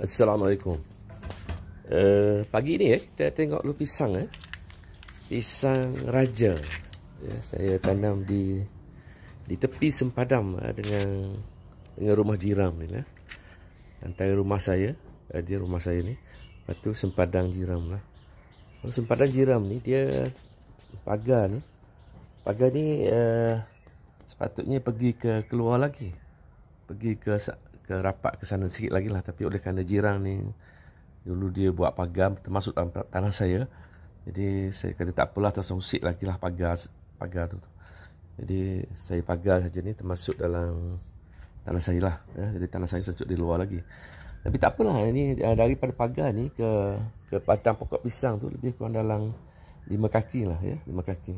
Assalamualaikum. Pagi ni kita tengok dulu pisang pisang raja. Saya tanam di tepi sempadan dengan rumah jiran ni lah. Antara rumah saya, dia rumah saya ni. Lepas tu sempadan jiran lah. Kalau sempadan jiran ni dia pagar ni sepatutnya pergi ke keluar lagi. Pergi ke rapat ke sana sikit lagi lah. Tapi oleh kerana jiran ni dulu dia buat pagar termasuk dalam tanah saya, jadi saya kata tak apalah, terus usik lagi lah pagar tu. Jadi saya pagar saja ni termasuk dalam tanah saya lah. Jadi tanah saya sejuk di luar lagi. Tapi tak apalah, ini daripada pagar ni ke batang pokok pisang tu lebih kurang dalam 5 kaki lah 5 kaki.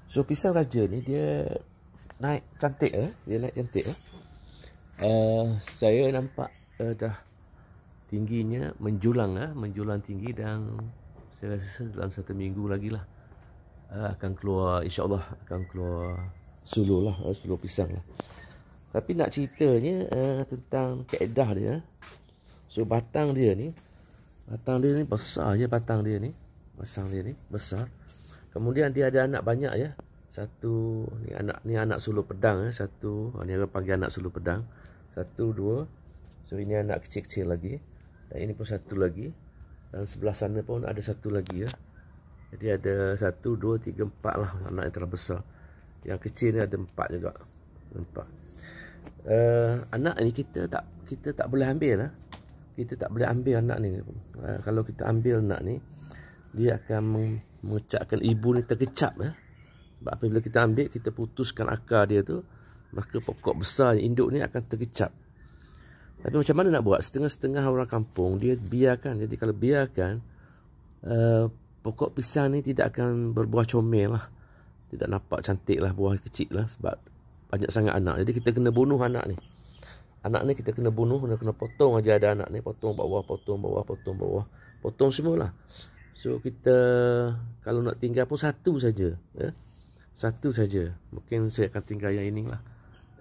So pisang raja ni dia naik cantik saya nampak dah tingginya menjulang tinggi, dan saya rasa dalam 1 minggu lagi lah akan keluar, insyaAllah akan keluar suluh pisang lah. Tapi nak ceritanya tentang kaedah dia. So batang dia ni besar je, batang dia ni besar. Kemudian dia ada anak banyak ya. Satu ni anak suluh pedang satu, ni orang panggil anak suluh pedang. 1, 2. So ini anak kecil-kecil lagi. Dan ini pun satu lagi. Dan sebelah sana pun ada satu lagi ya. Jadi ada 1, 2, 3, 4 lah anak yang telah besar. Yang kecil ni ada 4 juga. 4. Anak ni kita tak boleh ambil lah. Kita tak boleh ambil anak ni. Kalau kita ambil anak ni, dia akan mengecapkan ibu ni terkecap ya. Sebab apabila kita ambil, kita putuskan akar dia tu, maka pokok besar induk ni akan terkecap. Tapi macam mana nak buat? Setengah-setengah orang kampung dia biarkan. Jadi kalau biarkan, pokok pisang ni tidak akan berbuah comel lah. Tidak nampak cantik lah, buah kecil lah, sebab banyak sangat anak. Jadi kita kena bunuh anak ni. Anak ni kita kena bunuh, kena potong aja ada anak ni. Potong bawah, potong semualah. So kita kalau nak tinggal pun satu saja ya. Satu saja. Mungkin saya akan tinggal yang ini lah.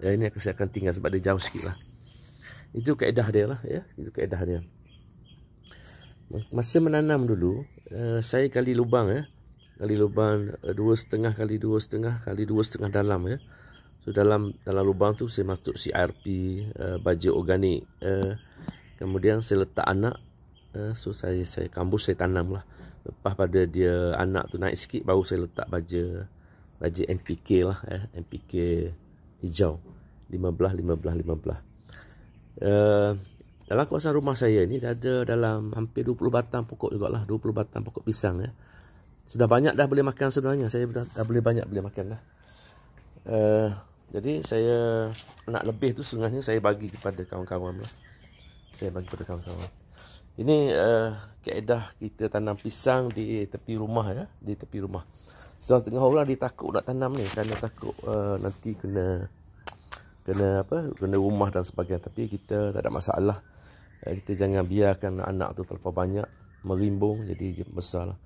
Yang ini saya akan tinggal sebab dia jauh sikit lah. Itu kaedah dia lah ya. Itu kaedah dia. Masa menanam dulu, saya gali lubang ya. Gali lubang 2,5 kali 2,5 kali 2,5 dalam ya. So dalam lubang tu saya masuk CRP, baja organik. Kemudian saya letak anak. So saya kambus, saya tanam lah. Lepas pada dia anak tu naik sikit, baru saya letak baja NPK lah NPK hijau 15. Dalam kawasan rumah saya ni ada dalam hampir 20 batang pokok jugalah, 20 batang pokok pisang ya. Sudah banyak dah boleh makan sebenarnya. Saya dah boleh makan dah. Jadi saya nak lebih tu sebenarnya saya bagi kepada kawan-kawan lah. Ini kaedah kita tanam pisang di tepi rumah ya, di tepi rumah. Setengah orang dia takut nak tanam ni kerana takut nanti kena rumah dan sebagainya. Tapi kita tak ada masalah. Kita jangan biarkan anak tu terlalu banyak merimbung jadi besar lah.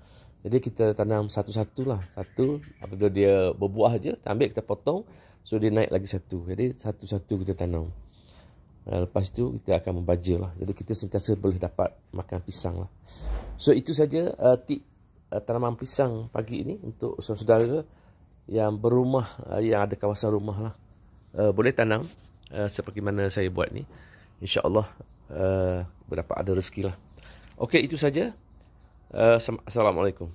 Jadi kita tanam satu-satu lah. Satu apabila dia berbuah je, kita ambil, kita potong, so dia naik lagi satu. Jadi satu-satu kita tanam. Lepas tu kita akan membaja lah. Jadi kita sentiasa boleh dapat makan pisang lah. So itu saja tip tanaman pisang pagi ini untuk saudara yang berumah, yang ada kawasan rumah lah. Boleh tanam seperti mana saya buat ni. InsyaAllah berdapat ada rezeki lah. Okey, itu saja. Assalamualaikum.